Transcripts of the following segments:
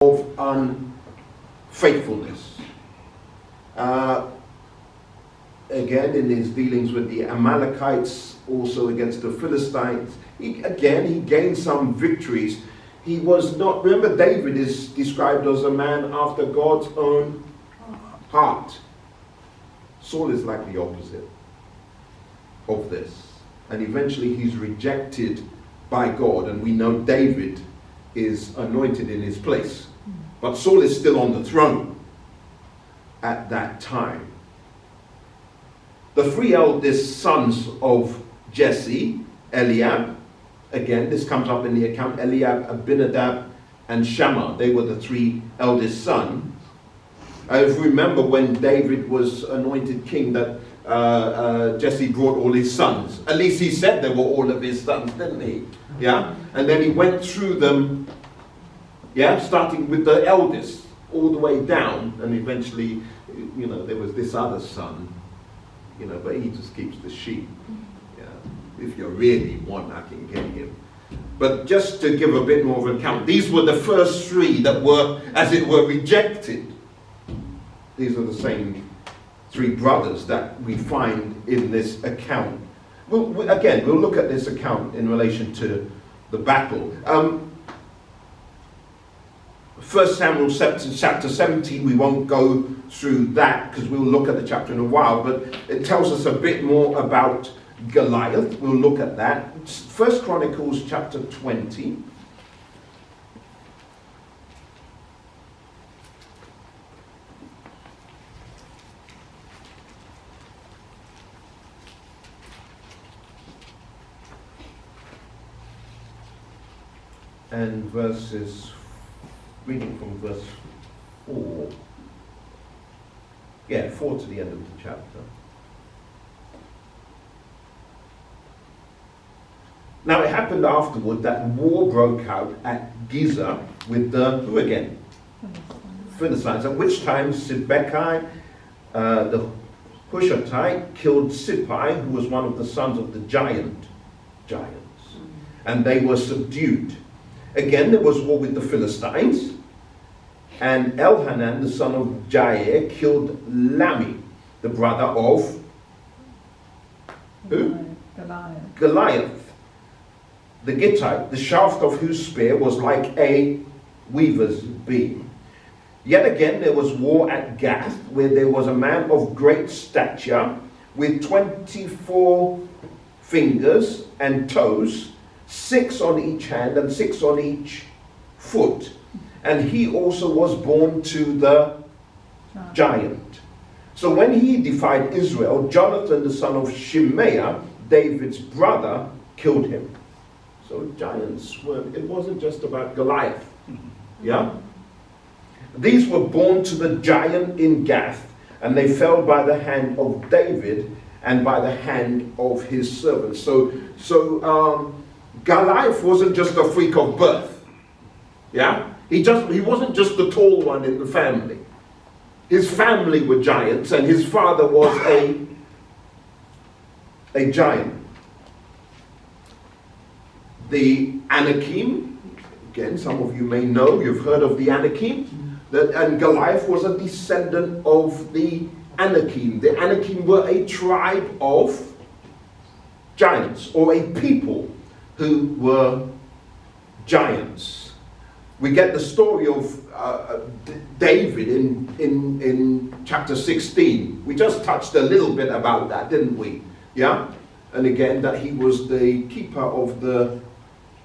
of unfaithfulness. Again, in his dealings with the Amalekites, also against the Philistines, he gained some victories. He was not, remember, David is described as a man after God's own heart. Saul is like the opposite of this. And eventually he's rejected by God, and we know David is anointed in his place. But Saul is still on the throne at that time. The three eldest sons of Jesse, Eliab, again, this comes up in the account, Eliab, Abinadab, and Shammah. They were the three eldest sons. If you remember when David was anointed king, that Jesse brought all his sons. At least he said they were all of his sons, didn't he? Yeah? And then he went through them, starting with the eldest, all the way down, and eventually, there was this other son, but he just keeps the sheep. If you really want, I can get him. But just to give a bit more of an account, these were the first three that were, as it were, rejected. These are the same three brothers that we find in this account. We'll look at this account in relation to the battle. 1 Samuel chapter 17, we won't go through that because we'll look at the chapter in a while, but it tells us a bit more about Goliath. We'll look at that. 1 Chronicles chapter 20. And reading from verse 4. 4 to the end of the chapter. Now it happened afterward that war broke out at Giza with the, who again? Philistines. At which time Sibbecai, the Hushathite, killed Sippai, who was one of the sons of the giants. And they were subdued. Again, there was war with the Philistines, and Elhanan, the son of Jair, killed Lami, the brother of who? Goliath, the Gittite, the shaft of whose spear was like a weaver's beam. Yet again, there was war at Gath, where there was a man of great stature, with 24 fingers and toes, 6 on each hand and 6 on each foot. And he also was born to the giant. So when he defied Israel, Jonathan, the son of Shimea, David's brother, killed him. So giants it wasn't just about Goliath. Yeah? These were born to the giant in Gath, and they fell by the hand of David and by the hand of his servants. So Goliath wasn't just a freak of birth. Yeah? He wasn't just the tall one in the family. His family were giants, and his father was a giant. The Anakim, again, some of you may know, you've heard of the Anakim, and Goliath was a descendant of the Anakim. The Anakim were a tribe of giants, or a people who were giants. We get the story of David in chapter 16. We just touched a little bit about that, didn't we? Yeah? And again, that he was the keeper of the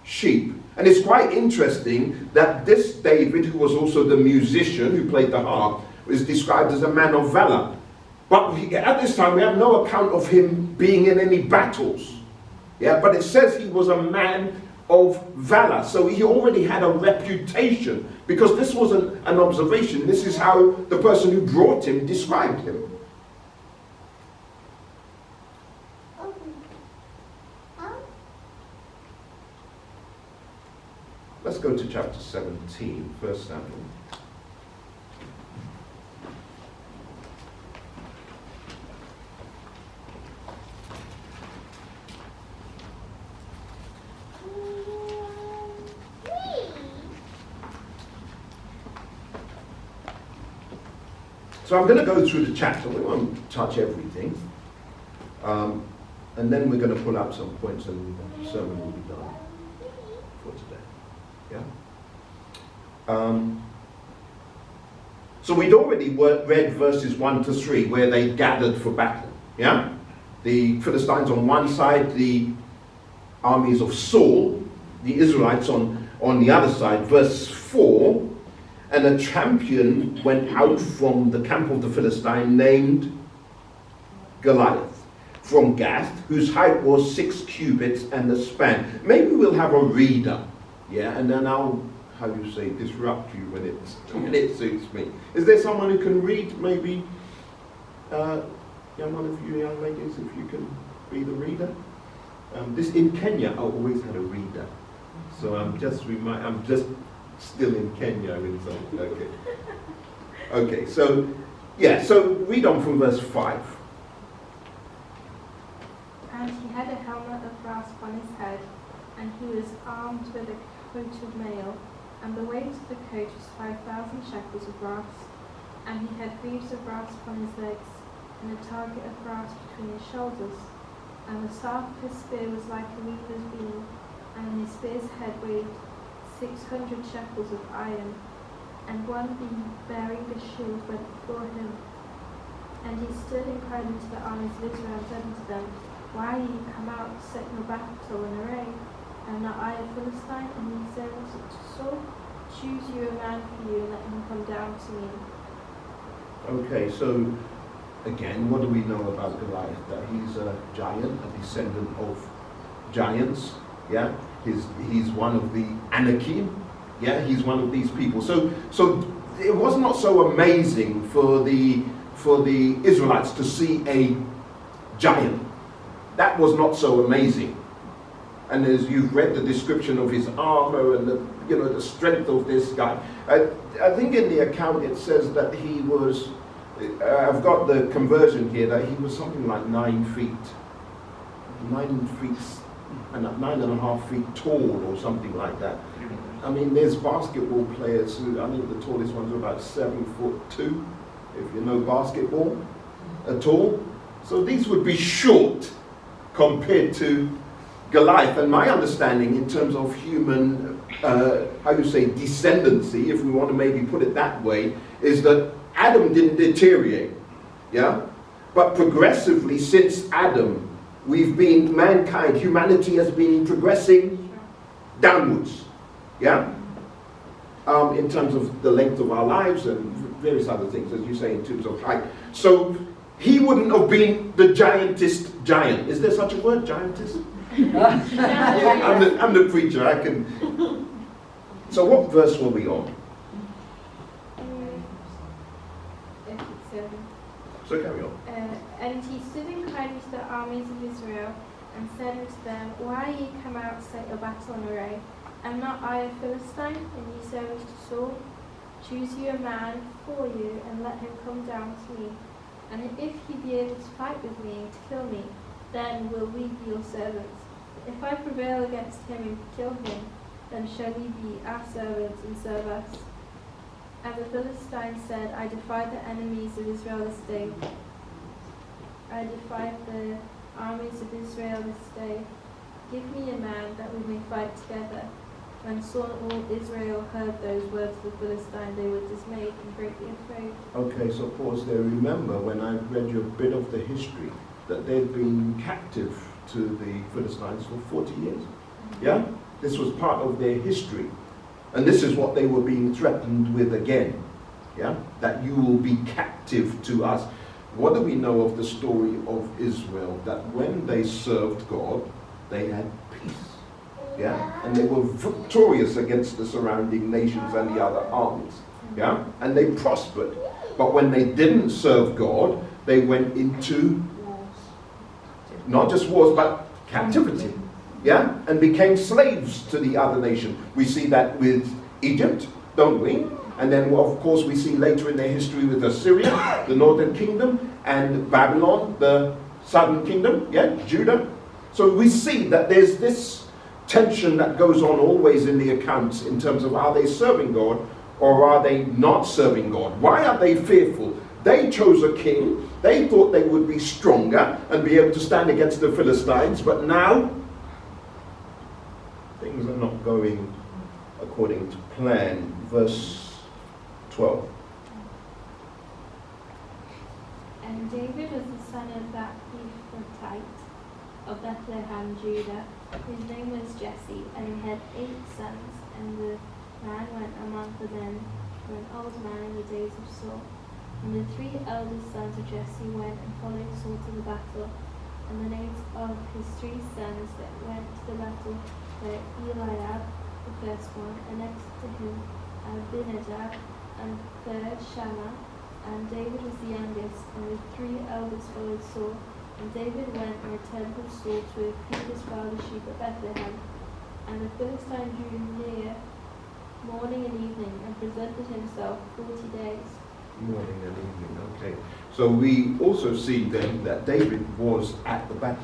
sheep. And it's quite interesting that this David, who was also the musician who played the harp, is described as a man of valor. But at this time, we have no account of him being in any battles. Yeah, but it says he was a man of valor. So he already had a reputation, because this wasn't an observation. This is how the person who brought him described him. Let's go to chapter 17, 1 Samuel. So I'm going to go through the chapter. We won't touch everything. And then we're going to pull out some points and the sermon will be done for today. Yeah? So we'd already read verses 1 to 3 where they gathered for battle. Yeah? The Philistines on one side, the armies of Saul, the Israelites on the other side. Verse 4, and a champion went out from the camp of the Philistine named Goliath, from Gath, whose height was 6 cubits and a span. Maybe we'll have a reader, yeah, and then I'll, how do you say, disrupt you when it suits me. Is there someone who can read, maybe, one of you young ladies, if you can be the reader? This in Kenya, I always had a reader, so I'm just still in Kenya in some. Okay. Okay. So yeah. So read on from verse 5. And he had a helmet of brass on his head, and he was armed with a coat of mail, and the weight of the coat was 5,000 shekels of brass, and he had greaves of brass upon his legs, and a target of brass between his shoulders. And the staff of his spear was like a weaver's beam, and his spear's head weighed 600 shekels of iron, and one beam bearing a shield went before him. And he stood and cried unto the armies of Israel, and said unto them, Why are ye come out to set your battle in array? Am not I a Philistine, and ye servants to Saul? Choose you a man for you, and let him come down to me. Okay, so again, what do we know about Goliath? That he's a giant, a descendant of giants. Yeah, he's one of the Anakim. Yeah, he's one of these people. So it was not so amazing for the Israelites to see a giant. That was not so amazing. And as you've read the description of his armor and the strength of this guy, I think in the account it says that he was. I've got the conversion here that he was something like 9 feet and 9.5 feet tall or something like that. I mean, there's basketball players who, I think the tallest ones are about 7'2", if you know basketball at all. So these would be short compared to Goliath. And my understanding in terms of human, descendancy, if we want to maybe put it that way, is that Adam didn't deteriorate, yeah? But progressively since Adam, humanity has been progressing downwards, yeah? In terms of the length of our lives and various other things, as you say, in terms of height. So he wouldn't have been the giantest giant. Is there such a word, giantess? I'm the preacher, I can. So what verse were we on? So carry on. And he stood and cried unto the armies of Israel, and said unto them, Why are ye come out to set your battle in array? Am not I a Philistine, and ye servants to Saul? Choose you a man for you, and let him come down to me. And if he be able to fight with me, and to kill me, then will we be your servants. If I prevail against him and kill him, then shall ye be our servants and serve us. And the Philistines said, I defy the enemies of Israel this day. I defy the armies of Israel this day. Give me a man that we may fight together. When Saul and all Israel heard those words of the Philistine, they were dismayed and greatly afraid. Okay, so pause there. Remember when I read you a bit of the history, that they'd been captive to the Philistines for 40 years. Yeah? This was part of their history. And this is what they were being threatened with again. Yeah? That you will be captive to us. What do we know of the story of Israel? That when they served God, they had peace. Yeah? And they were victorious against the surrounding nations and the other armies. Yeah? And they prospered. But when they didn't serve God, they went into not just wars, but captivity. Yeah, and became slaves to the other nation. We see that with Egypt, don't we? And then, of course, we see later in their history with Assyria, the northern kingdom, and Babylon, the southern kingdom, yeah, Judah. So we see that there's this tension that goes on always in the accounts in terms of are they serving God or are they not serving God? Why are they fearful? They chose a king. They thought they would be stronger and be able to stand against the Philistines, but now things are not going according to plan. Verse 12. And David was the son of that Ephrathite of Bethlehem, Judah. His name was Jesse, and he had 8 sons. And the man went among the men for an old man in the days of Saul. And the 3 eldest sons of Jesse went and followed Saul to the battle. And the names of his 3 sons that went to the battle were Eliab, the first one, and next to him Abinadab, and third Shammah. And David was the youngest, and the 3 eldest followed Saul. And David went and returned from Saul to feed his father's sheep at Bethlehem. And the Philistine drew near morning and evening, and presented himself 40 days. Morning and evening, okay. So we also see then that David was at the battle.